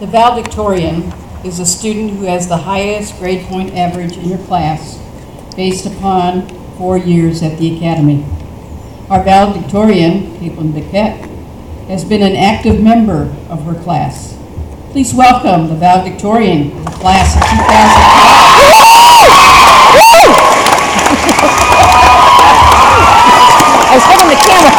The valedictorian is a student who has the highest grade point average in your class based upon 4 years at the academy. Our valedictorian, Caitlin Biquette, has been an active member of her class. Please welcome the valedictorian of the class of 2012. I was holding the camera.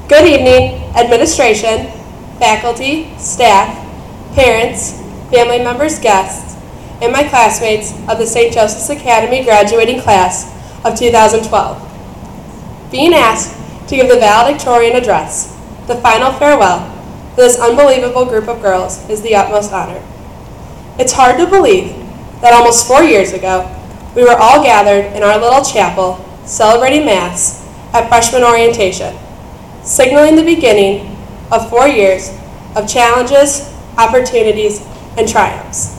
Good evening, administration, faculty, staff, parents, family members, guests, and my classmates of the St. Joseph's Academy graduating class of 2012. Being asked to give the valedictorian address, the final farewell, for this unbelievable group of girls is the utmost honor. It's hard to believe that almost 4 years ago, we were all gathered in our little chapel celebrating Mass at freshman orientation, signaling the beginning of 4 years of challenges, opportunities, and triumphs.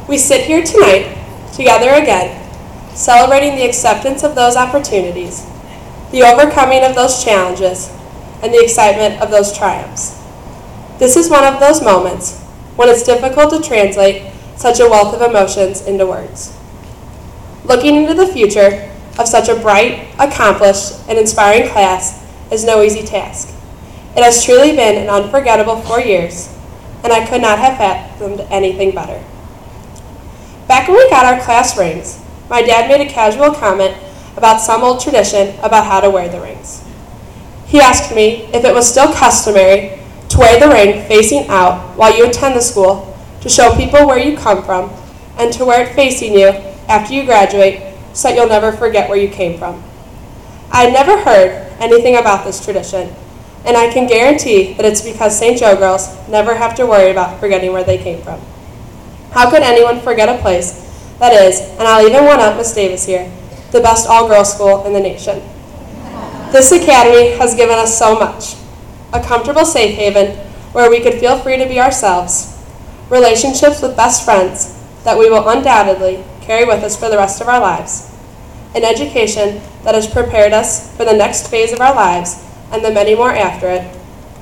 We sit here tonight, together again, celebrating the acceptance of those opportunities, the overcoming of those challenges, and the excitement of those triumphs. This is one of those moments when it's difficult to translate such a wealth of emotions into words. Looking into the future of such a bright, accomplished, and inspiring class is no easy task. It has truly been an unforgettable 4 years, and I could not have fathomed anything better. Back when we got our class rings, my dad made a casual comment about some old tradition about how to wear the rings. He asked me if it was still customary to wear the ring facing out while you attend the school to show people where you come from, and to wear it facing you after you graduate so that you'll never forget where you came from. I had never heard anything about this tradition, and I can guarantee that it's because St. Joe girls never have to worry about forgetting where they came from. How could anyone forget a place that is, and I'll even one-up Miss Davis here, the best all-girls school in the nation? This academy has given us so much. A comfortable safe haven where we could feel free to be ourselves, relationships with best friends that we will undoubtedly carry with us for the rest of our lives, an education that has prepared us for the next phase of our lives and the many more after it,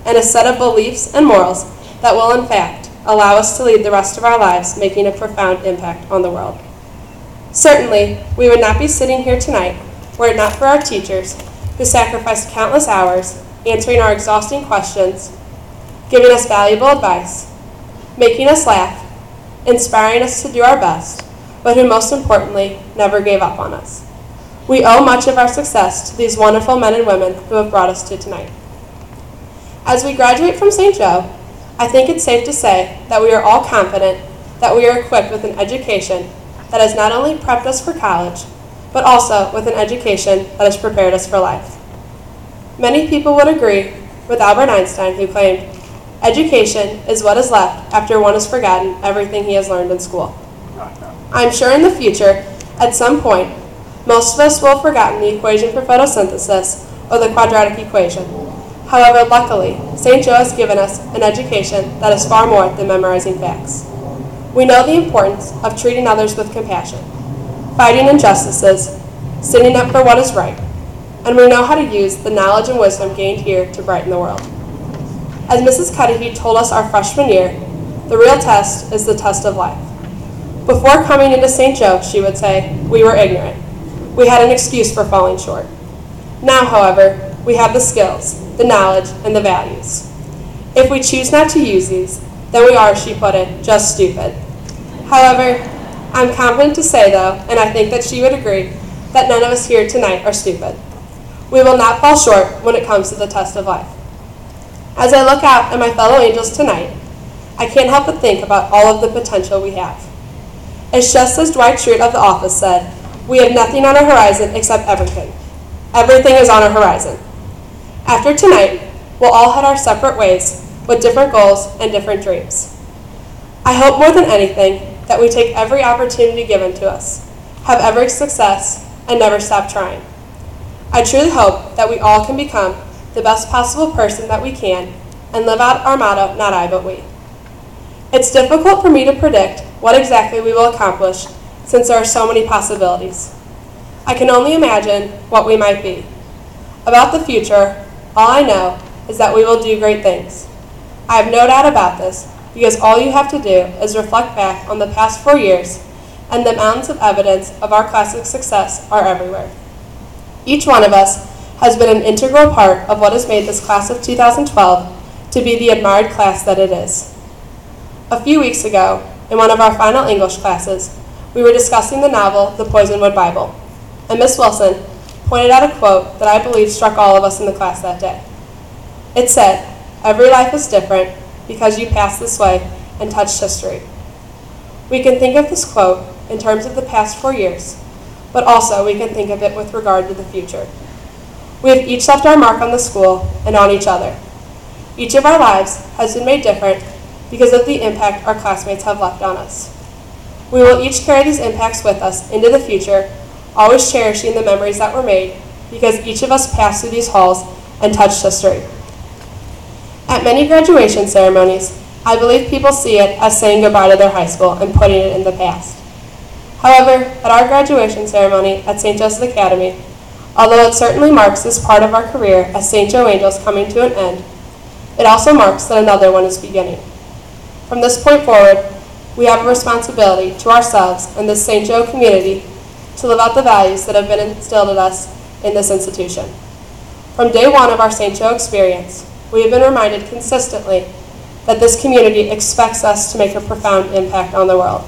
and a set of beliefs and morals that will in fact allow us to lead the rest of our lives making a profound impact on the world. Certainly, we would not be sitting here tonight were it not for our teachers who sacrificed countless hours answering our exhausting questions, giving us valuable advice, making us laugh, inspiring us to do our best, but who most importantly never gave up on us. We owe much of our success to these wonderful men and women who have brought us to tonight. As we graduate from St. Joe, I think it's safe to say that we are all confident that we are equipped with an education that has not only prepped us for college, but also with an education that has prepared us for life. Many people would agree with Albert Einstein, who claimed, "Education is what is left after one has forgotten everything he has learned in school." I'm sure in the future, at some point, most of us will have forgotten the equation for photosynthesis or the quadratic equation. However, luckily, St. Joe has given us an education that is far more than memorizing facts. We know the importance of treating others with compassion, fighting injustices, standing up for what is right, and we know how to use the knowledge and wisdom gained here to brighten the world. As Mrs. Cudahy told us our freshman year, the real test is the test of life. Before coming into St. Joe, she would say, we were ignorant. We had an excuse for falling short. Now, however, we have the skills, the knowledge, and the values. If we choose not to use these, then we are, as she put it, just stupid. However, I'm confident to say, though, and I think that she would agree, that none of us here tonight are stupid. We will not fall short when it comes to the test of life. As I look out at my fellow angels tonight, I can't help but think about all of the potential we have. It's just as Dwight Schrute of The Office said, we have nothing on our horizon except everything. Everything is on our horizon. After tonight, we'll all head our separate ways with different goals and different dreams. I hope more than anything that we take every opportunity given to us, have every success, and never stop trying. I truly hope that we all can become the best possible person that we can and live out our motto, not I, but we. It's difficult for me to predict what exactly we will accomplish since there are so many possibilities. I can only imagine what we might be. About the future, all I know is that we will do great things. I have no doubt about this because all you have to do is reflect back on the past 4 years, and the mountains of evidence of our class's success are everywhere. Each one of us has been an integral part of what has made this class of 2012 to be the admired class that it is. A few weeks ago, in one of our final English classes, we were discussing the novel The Poisonwood Bible, and Miss Wilson pointed out a quote that I believe struck all of us in the class that day. It said, "Every life is different because you passed this way and touched history." We can think of this quote in terms of the past 4 years, but also we can think of it with regard to the future. We have each left our mark on the school and on each other. Each of our lives has been made different because of the impact our classmates have left on us. We will each carry these impacts with us into the future, always cherishing the memories that were made because each of us passed through these halls and touched history. At many graduation ceremonies, I believe people see it as saying goodbye to their high school and putting it in the past. However, at our graduation ceremony at St. Joseph's Academy, although it certainly marks this part of our career as St. Joe Angels coming to an end, it also marks that another one is beginning. From this point forward, we have a responsibility to ourselves and the St. Joe community to live out the values that have been instilled in us in this institution. From day one of our St. Joe experience, we have been reminded consistently that this community expects us to make a profound impact on the world.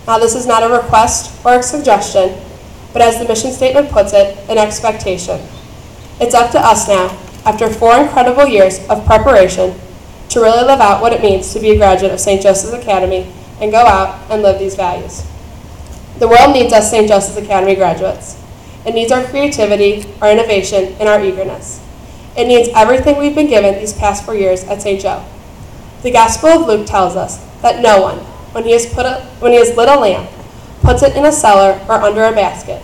Now, this is not a request or a suggestion, but as the mission statement puts it, an expectation. It's up to us now, after 4 incredible years of preparation, to really live out what it means to be a graduate of St. Joseph's Academy and go out and live these values. The world needs us St. Joseph's Academy graduates. It needs our creativity, our innovation, and our eagerness. It needs everything we've been given these past 4 years at St. Joe. The Gospel of Luke tells us that no one, when he has lit a lamp, puts it in a cellar or under a basket,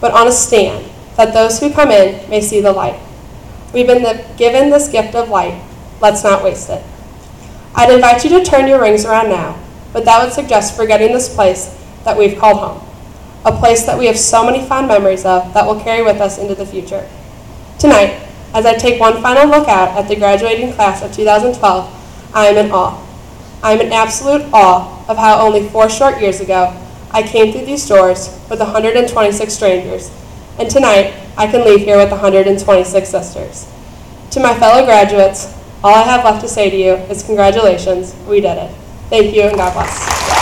but on a stand, that those who come in may see the light. We've been given this gift of light. Let's not waste it. I'd invite you to turn your rings around now, but that would suggest forgetting this place that we've called home, a place that we have so many fond memories of that will carry with us into the future. Tonight, as I take one final look out at the graduating class of 2012, I am in awe. I am in absolute awe of how only 4 short years ago I came through these doors with 126 strangers, and tonight I can leave here with 126 sisters. To my fellow graduates, all I have left to say to you is congratulations, we did it. Thank you and God bless.